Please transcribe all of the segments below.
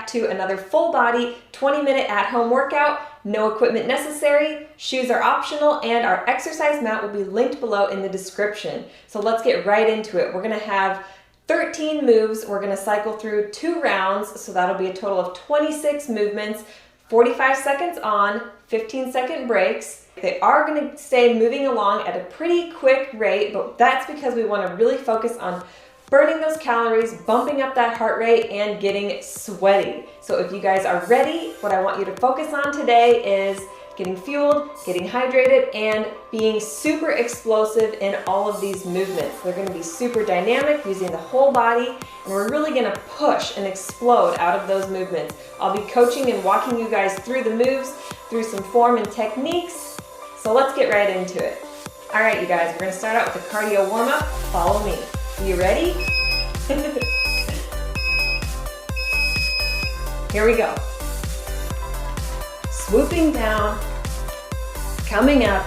back to another full body 20-minute at-home workout. No equipment necessary, shoes are optional, and our exercise mat will be linked below in the description. So let's get right into it. We're gonna have 13 moves. We're gonna cycle through 2 rounds, so that'll be a total of 26 movements, 45 seconds on, 15-second breaks. They are gonna stay moving along at a pretty quick rate, but that's because we wanna really focus on burning those calories, bumping up that heart rate, and getting sweaty. So if you guys are ready, what I want you to focus on today is getting fueled, getting hydrated, and being super explosive in all of these movements. They're gonna be super dynamic, using the whole body, and we're really gonna push and explode out of those movements. I'll be coaching and walking you guys through the moves, through some form and techniques. So let's get right into it. All right, you guys, we're gonna start out with a cardio warm-up. Follow me. You ready? Here we go. Swooping down, coming up,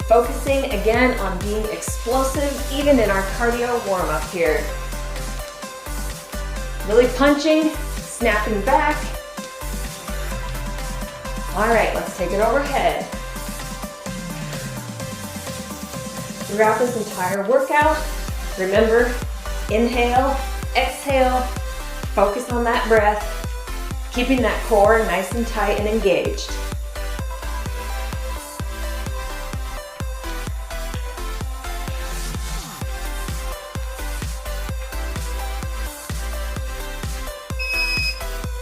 focusing again on being explosive, even in our cardio warm-up here. Really punching, snapping back. All right, let's take it overhead. Throughout this entire workout, remember, inhale, exhale, focus on that breath, keeping that core nice and tight and engaged.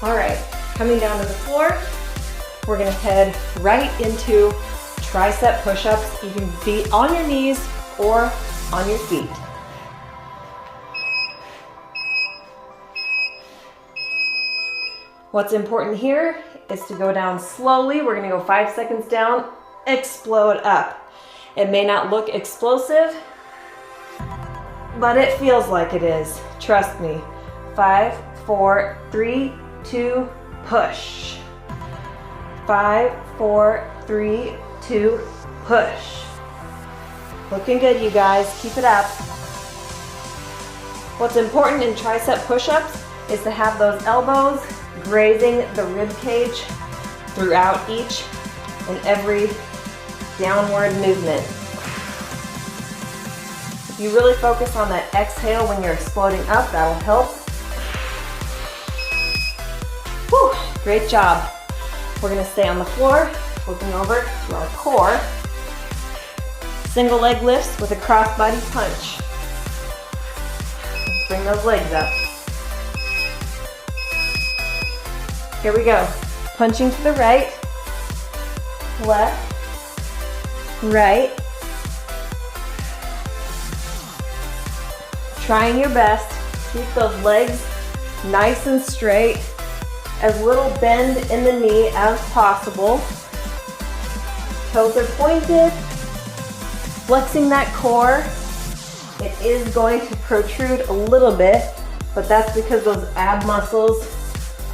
All right, coming down to the floor, we're gonna head right into tricep push-ups. You can be on your knees or on your feet. What's important here is to go down slowly. We're gonna go 5 seconds down, explode up. It may not look explosive, but it feels like it is. Trust me. 5, 4, 3, 2, push. 5, 4, 3, 2, push. Looking good, you guys. Keep it up. What's important in tricep push-ups is to have those elbows grazing the rib cage throughout each and every downward movement. If you really focus on that exhale when you're exploding up, that'll help. Whew, great job. We're gonna stay on the floor, flipping over to our core. Single leg lifts with a crossbody punch. Let's bring those legs up. Here we go. Punching to the right, left, right. Trying your best. Keep those legs nice and straight. As little bend in the knee as possible. Toes are pointed. Flexing that core. It is going to protrude a little bit, but that's because those ab muscles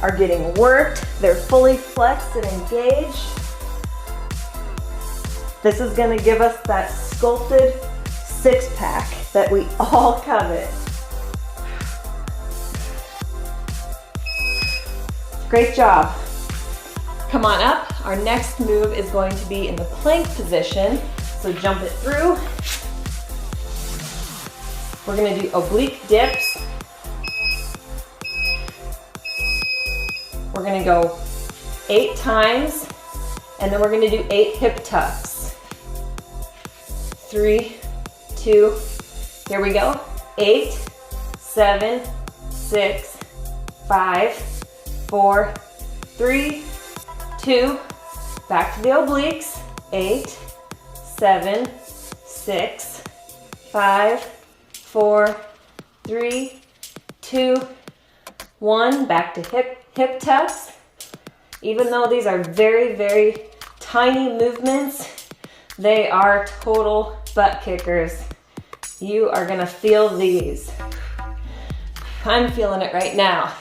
are getting worked. They're fully flexed and engaged. This is gonna give us that sculpted six-pack that we all covet. Great job. Come on up. Our next move is going to be in the plank position. So jump it through. We're gonna do oblique dips. We're gonna go 8 times, and then we're gonna do 8 hip tucks. 3, 2, here we go. 8, 7, 6, 5, 4, 3, 2, back to the obliques. 8, 7, 6, 5, 4, 3, 2, 1. Back to hip tucks. Even though these are very, very tiny movements, they are total butt kickers. You are gonna feel these. I'm feeling it right now.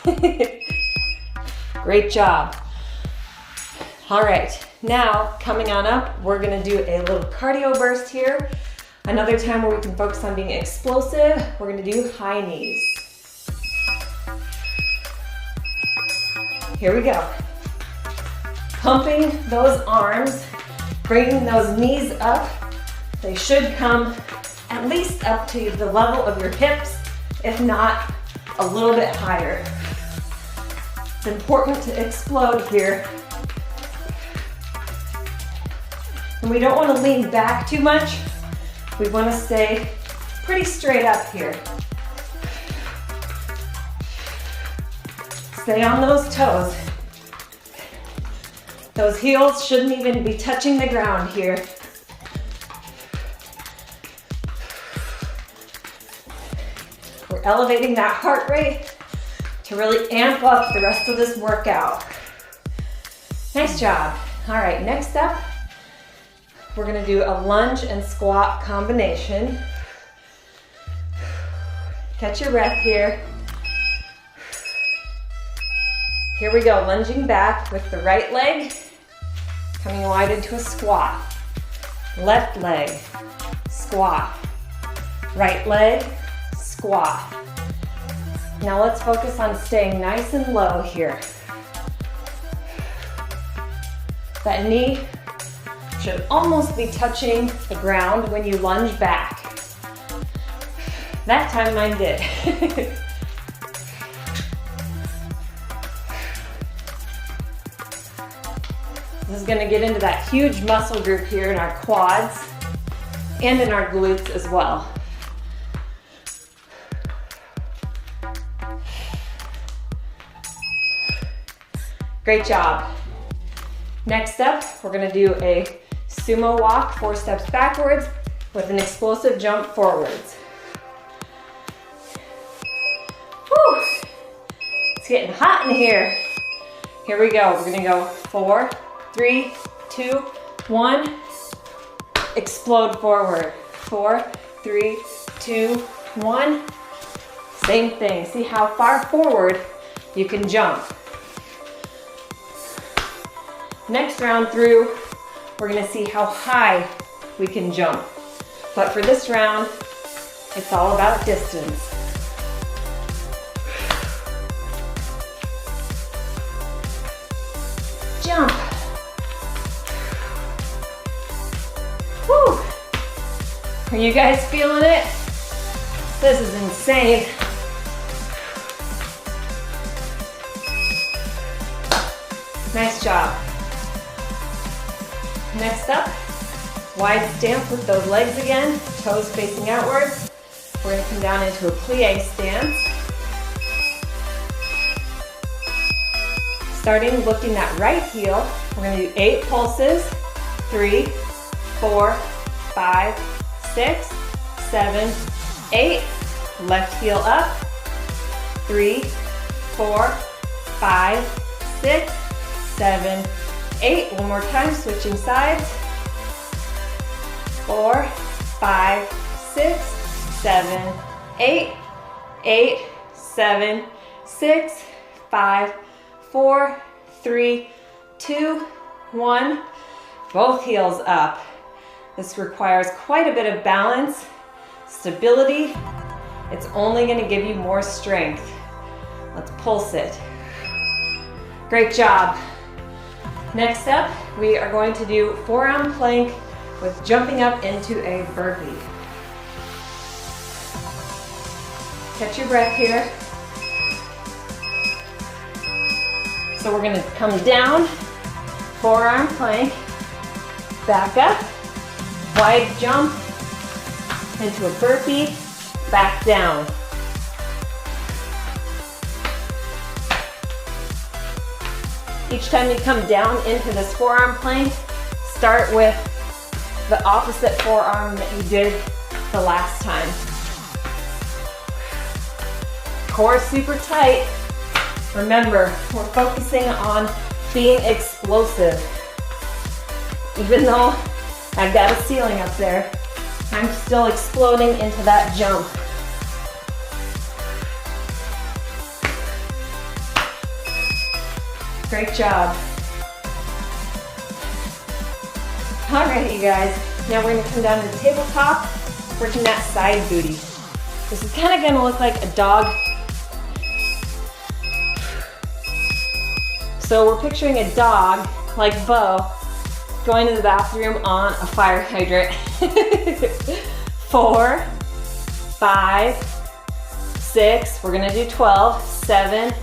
Great job. All right, now coming on up, we're gonna do a little cardio burst here. Another time where we can focus on being explosive, we're gonna do high knees. Here we go. Pumping those arms, bringing those knees up. They should come at least up to the level of your hips, if not a little bit higher. It's important to explode here. And we don't want to lean back too much. We want to stay pretty straight up here. Stay on those toes. Those heels shouldn't even be touching the ground here. We're elevating that heart rate to really amp up the rest of this workout. Nice job. All right, next up, we're gonna do a lunge and squat combination. Catch your breath here. Here we go, lunging back with the right leg, coming wide into a squat. Left leg, squat. Right leg, squat. Now let's focus on staying nice and low here. That knee should almost be touching the ground when you lunge back. That time mine did. This is going to get into that huge muscle group here in our quads and in our glutes as well. Great job. Next up, we're going to do a sumo walk, 4 steps backwards with an explosive jump forwards. Whew. It's getting hot in here. Here we go. We're going to go 4, 3, 2, 1. Explode forward. 4, 3, 2, 1. Same thing. See how far forward you can jump. Next round through, we're gonna see how high we can jump. But for this round, it's all about distance. Jump. Whew. Are you guys feeling it? This is insane. Nice job. Next up, wide stance with those legs again, toes facing outwards. We're going to come down into a plie stance. Starting lifting that right heel, we're going to do 8 pulses. 3, 4, 5, 6, 7, 8. Left heel up. 3, 4, 5, 6, 7, 8. One more time, switching sides. 4, 5, 6, 7, 8. 8, 7, 6, 5, 4, 3, 2, 1. Both heels up. This requires quite a bit of balance, stability. It's only going to give you more strength. Let's pulse it. Great job. Next up, we are going to do forearm plank with jumping up into a burpee. Catch your breath here. So we're going to come down, forearm plank, back up, wide jump into a burpee, back down. Each time you come down into this forearm plank, start with the opposite forearm that you did the last time. Core super tight. Remember, we're focusing on being explosive. Even though I've got a ceiling up there, I'm still exploding into that jump. Great job. All right, you guys. Now we're gonna come down to the tabletop, working that side booty. This is kind of gonna look like a dog. So we're picturing a dog, like Bo, going to the bathroom on a fire hydrant. 4, 5, 6, we're gonna do 12, 7,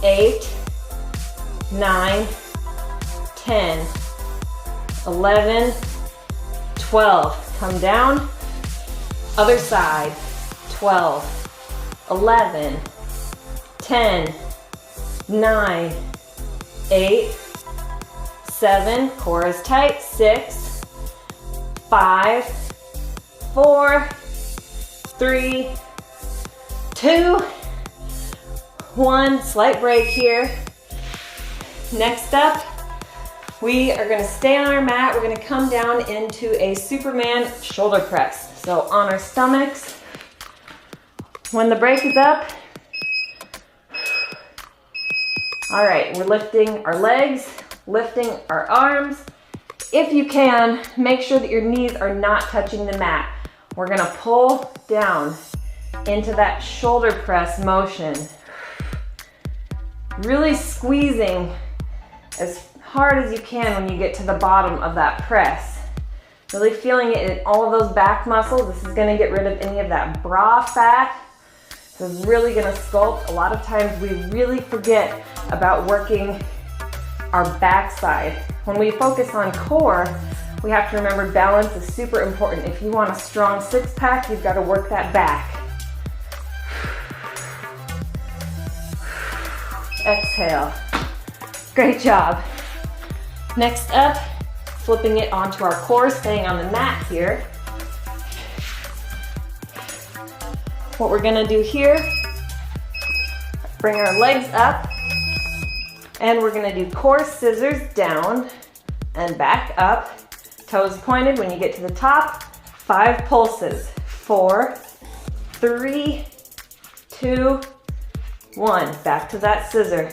8, 9, 10, 11, 12. Come down, other side, 12, 11, 10, 9, 8, 7, core is tight, 6, 5, 4, 3, 2, 1, slight break here. Next up, we are gonna stay on our mat. We're gonna come down into a Superman shoulder press. So on our stomachs. When the break is up, all right, we're lifting our legs, lifting our arms. If you can, make sure that your knees are not touching the mat. We're gonna pull down into that shoulder press motion. Really squeezing as hard as you can when you get to the bottom of that press. Really feeling it in all of those back muscles. This is gonna get rid of any of that bra fat. This is really gonna sculpt. A lot of times we really forget about working our backside. When we focus on core, we have to remember balance is super important. If you want a strong six pack, you've gotta work that back. Exhale. Great job. Next up, flipping it onto our core, staying on the mat here. What we're gonna do here, bring our legs up, and we're gonna do core scissors down and back up. Toes pointed when you get to the top. 5 pulses. 4, 3, 2, 1. Back to that scissor.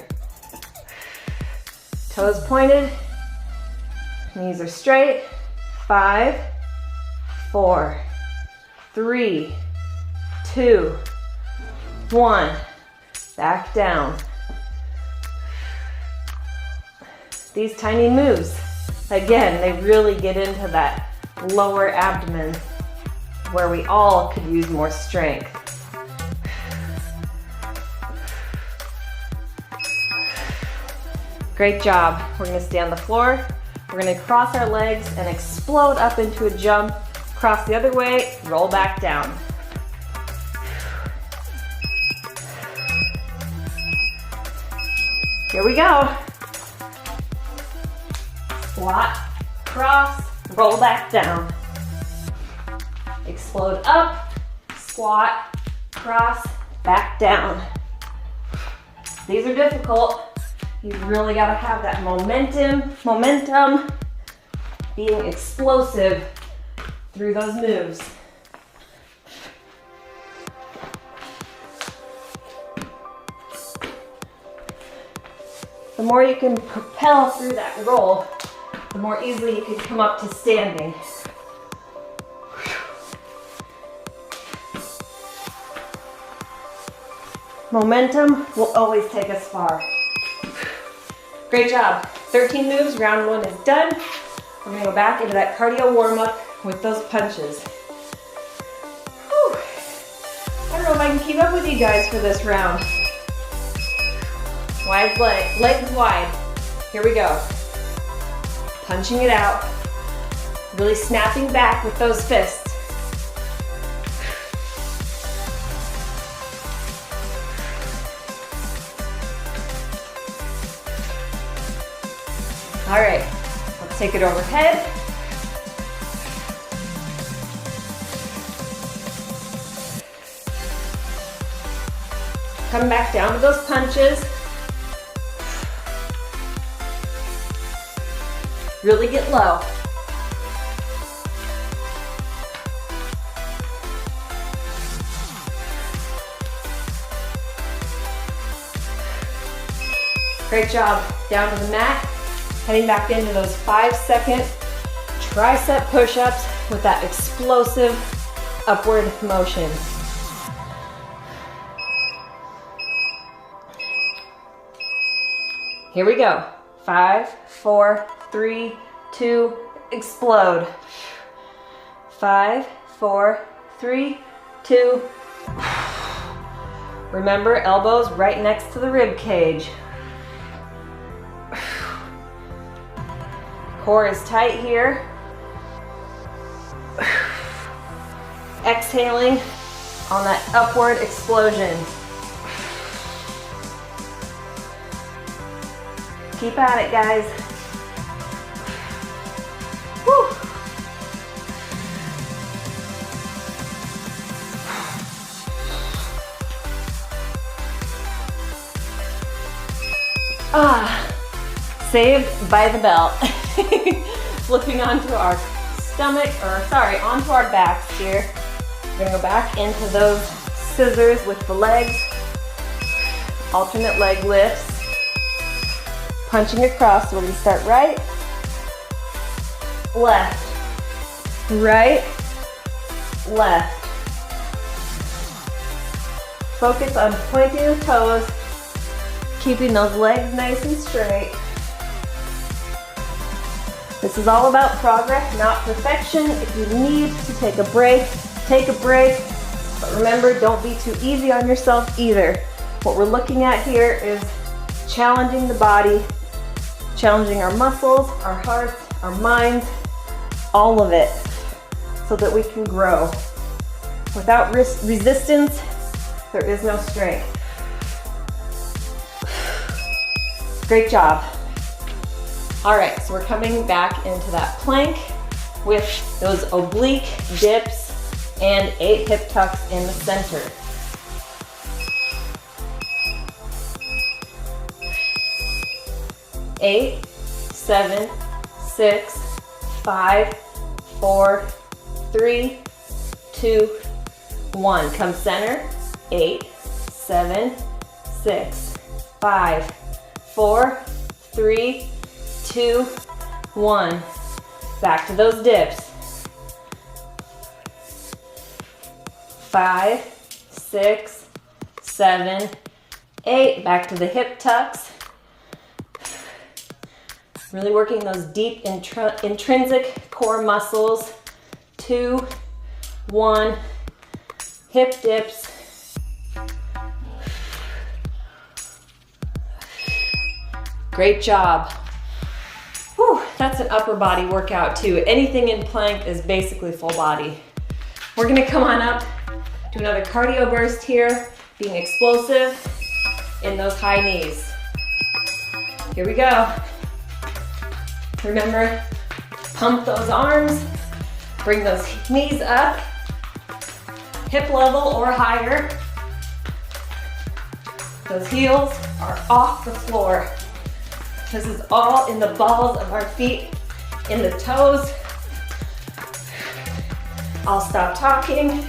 Toes pointed. Knees are straight. 5, 4, 3, 2, 1. Back down. These tiny moves, again, they really get into that lower abdomen where we all could use more strength. Great job. We're gonna stay on the floor. We're gonna cross our legs and explode up into a jump. Cross the other way, roll back down. Here we go. Squat, cross, roll back down. Explode up, squat, cross, back down. These are difficult. You've really got to have that momentum, being explosive through those moves. The more you can propel through that roll, the more easily you can come up to standing. Momentum will always take us far. Great job. 13 moves, round 1 is done. We're gonna go back into that cardio warm-up with those punches. Whew. I don't know if I can keep up with you guys for this round. Wide legs wide. Here we go. Punching it out. Really snapping back with those fists. All right, let's take it overhead. Come back down to those punches. Really get low. Great job. Down to the mat. Heading back into those 5-second tricep push-ups with that explosive upward motion. Here we go. 5, 4, 3, 2, explode. 5, 4, 3, 2. Remember, elbows right next to the rib cage. Core is tight here. Exhaling on that upward explosion. Keep at it, guys. Woo. Saved by the bell. Flipping onto our stomach, onto our backs here. We're gonna go back into those scissors with the legs. Alternate leg lifts. Punching across, so we're gonna start right, left, right, left. Focus on pointing the toes, keeping those legs nice and straight. This is all about progress, not perfection. If you need to take a break, take a break. But remember, don't be too easy on yourself either. What we're looking at here is challenging the body, challenging our muscles, our hearts, our minds, all of it, so that we can grow. Without resistance, there is no strength. Great job. All right, so we're coming back into that plank with those oblique dips and 8 hip tucks in the center. 8, 7, 6, 5, 4, 3, 2, 1. Come center. 8, 7, 6, 5, 4, 3, 2, 1. Back to those dips. 5, 6, 7, 8. Back to the hip tucks. Really working those deep intrinsic core muscles. 2, 1. Hip dips. Great job. Whew, that's an upper body workout too. Anything in plank is basically full body. We're gonna come on up to another cardio burst here, being explosive in those high knees. Here we go. Remember, pump those arms, bring those knees up, hip level or higher. Those heels are off the floor. This is all in the balls of our feet, in the toes. I'll stop talking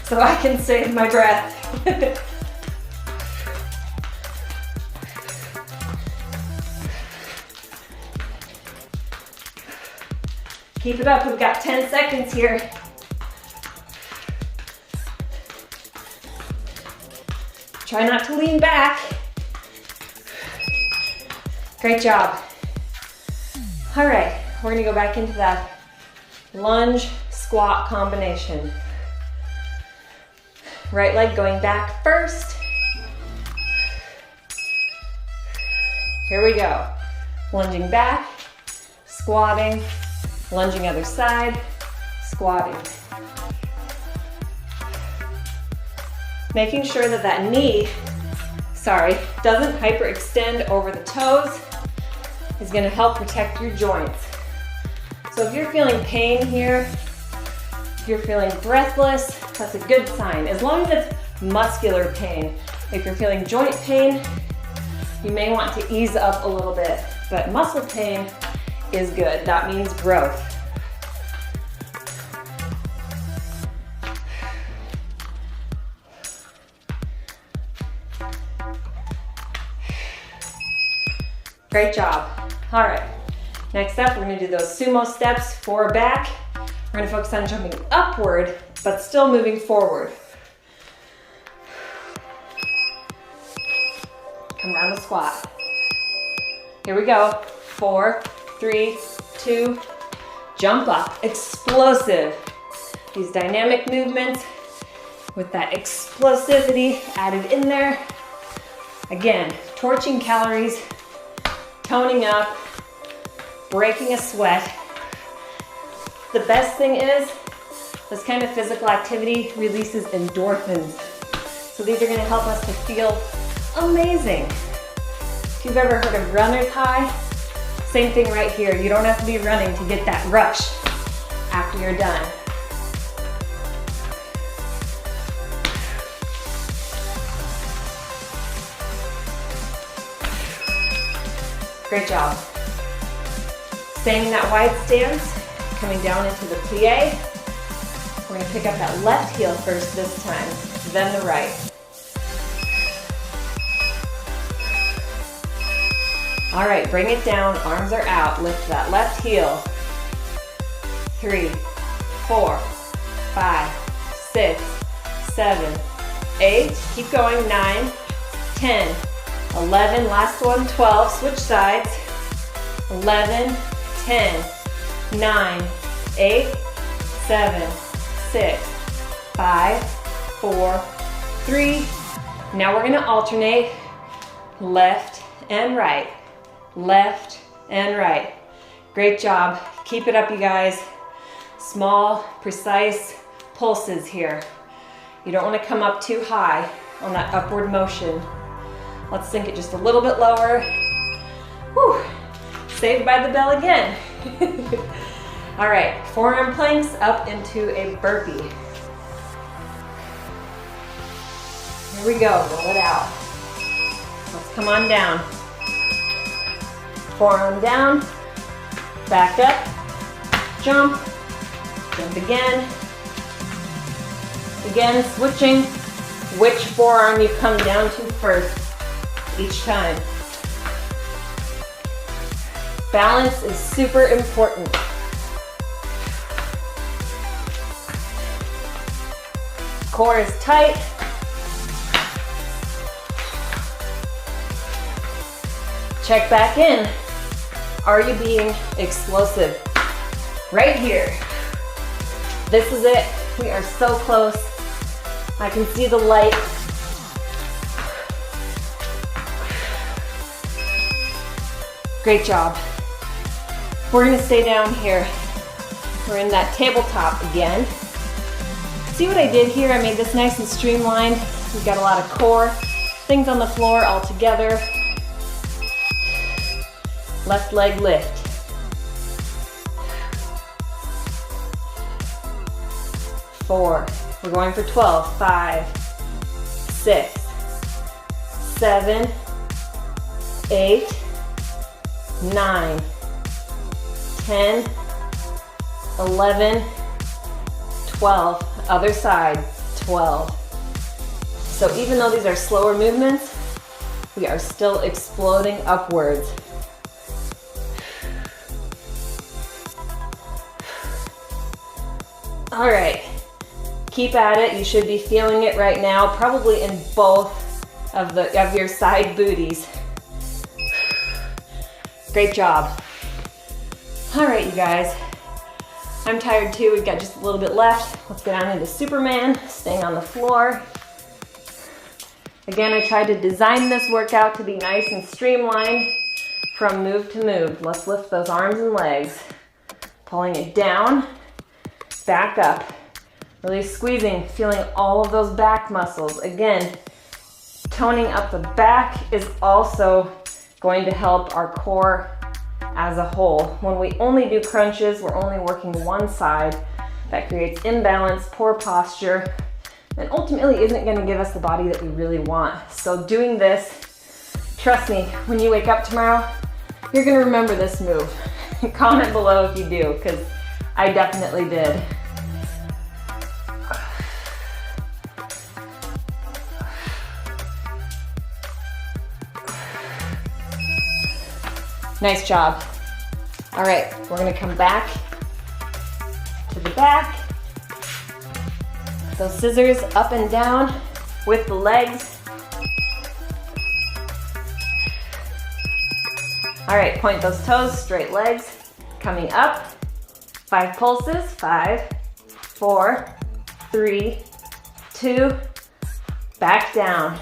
so I can save my breath. Keep it up, we've got 10 seconds here. Try not to lean back. Great job. All right, we're gonna go back into that lunge squat combination. Right leg going back first. Here we go. Lunging back, squatting, lunging other side, squatting. Making sure that that knee, doesn't hyperextend over the toes is gonna help protect your joints. So if you're feeling pain here, if you're feeling breathless, that's a good sign. As long as it's muscular pain. If you're feeling joint pain, you may want to ease up a little bit, but muscle pain is good. That means growth. Great job. All right, next up, we're gonna do those sumo steps for back. We're gonna focus on jumping upward, but still moving forward. Come down to squat. Here we go. 4, 3, 2, jump up. Explosive. These dynamic movements with that explosivity added in there. Again, torching calories, toning up, breaking a sweat. The best thing is, this kind of physical activity releases endorphins. So these are gonna help us to feel amazing. If you've ever heard of runner's high, same thing right here. You don't have to be running to get that rush after you're done. Great job. Staying in that wide stance, coming down into the plie. We're gonna pick up that left heel first this time, then the right. All right, bring it down, arms are out, lift that left heel. 3, 4, 5, 6, 7, 8, keep going, 9, 10, 11, last one, 12, switch sides, 11, 10, 9, 8, 7, 6, 5, 4, 3. Now we're gonna alternate left and right, left and right. Great job, keep it up you guys. Small, precise pulses here. You don't wanna come up too high on that upward motion. Let's sink it just a little bit lower. Whew, saved by the bell again. All right, forearm planks up into a burpee. Here we go, roll it out. Let's come on down. Forearm down, back up, jump, jump again. Again, switching which forearm you come down to first each time. Balance is super important. Core is tight. Check back in. Are you being explosive? Right here. This is it. We are so close. I can see the light. Great job. We're gonna stay down here. We're in that tabletop again. See what I did here? I made this nice and streamlined. We've got a lot of core, things on the floor all together. Left leg lift. Four. We're going for 12. 5, 6, 7, 8, 9, 10, 11, 12. Other side, 12. So even though these are slower movements, we are still exploding upwards. All right, keep at it. You should be feeling it right now, probably in both of your side booties. Great job. All right, you guys. I'm tired too. We've got just a little bit left. Let's get down into Superman, staying on the floor. Again, I tried to design this workout to be nice and streamlined from move to move. Let's lift those arms and legs. Pulling it down, back up. Really squeezing, feeling all of those back muscles. Again, toning up the back is also going to help our core as a whole. When we only do crunches, we're only working one side. That creates imbalance, poor posture, and ultimately isn't going to give us the body that we really want. So doing this, trust me, when you wake up tomorrow, you're going to remember this move. Comment below if you do, because I definitely did. Nice job. All right, we're gonna come back to the back. Those scissors up and down with the legs. All All right, point those toes, straight legs, coming up. 5 pulses, 5, 4, 3, 2, back down.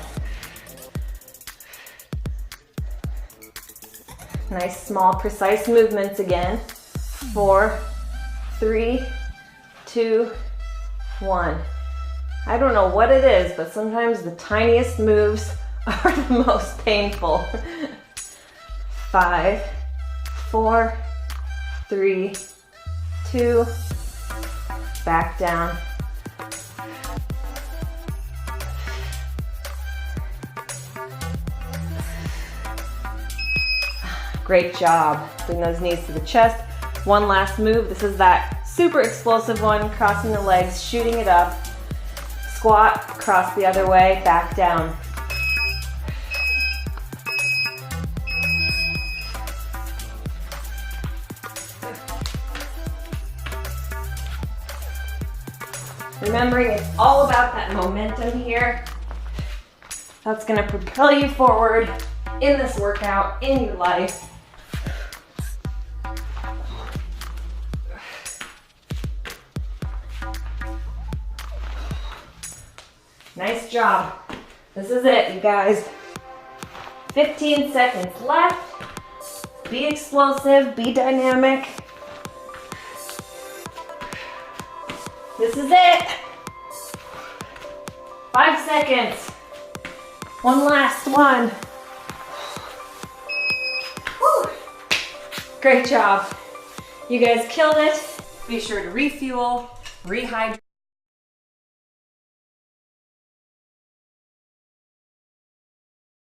Nice, small, precise movements again. 4, 3, 2, 1. I don't know what it is, but sometimes the tiniest moves are the most painful. 5, 4, 3, 2, back down. Great job. Bring those knees to the chest. One last move. This is that super explosive one, crossing the legs, shooting it up. Squat, cross the other way, back down. Remembering it's all about that momentum here. That's gonna propel you forward in this workout, in your life. Nice job. This is it, you guys. 15 seconds left. Be explosive, be dynamic. This is it. 5 seconds. One last one. Whew. Great job. You guys killed it. Be sure to refuel, rehydrate.